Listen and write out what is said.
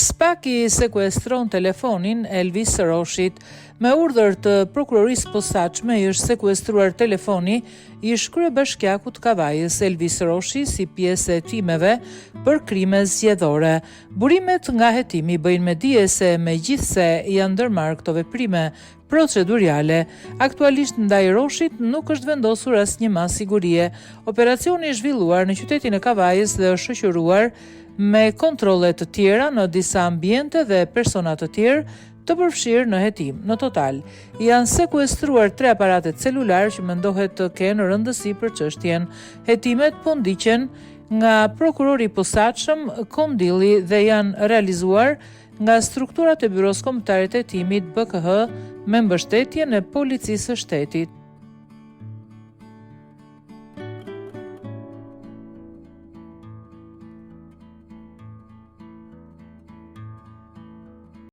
Spaki sekuestron telefonin Elvis Roshit. Me urdhër të prokurorisë posaçme i është sekuestruar telefoni i kryebashkiakut Kavajës Elvis Roshi si pjesë e timeve për krime zgjedhore. Burimet nga hetimi bëjnë me dije se megjithse janë ndërmarrë këto veprime procedurale, aktualisht ndaj Roshit nuk është vendosur asnjë masë sigurie. Operacioni i zhvilluar në qytetin e Kavajës dhe është shoqëruar me kontrolle të tjera në disa ambiente dhe persona të tjerë të përfshirë në hetim. Në total, janë sekuestruar 3 aparate celular që mendohet të kenë rëndësi për çështjen. Hetimet po ndiqen nga prokurori i posaçëm Kondilli dhe janë realizuar nga strukturat e Byros Kombëtare të Hetimit BKH me mbështetjen e Policisë së Shtetit.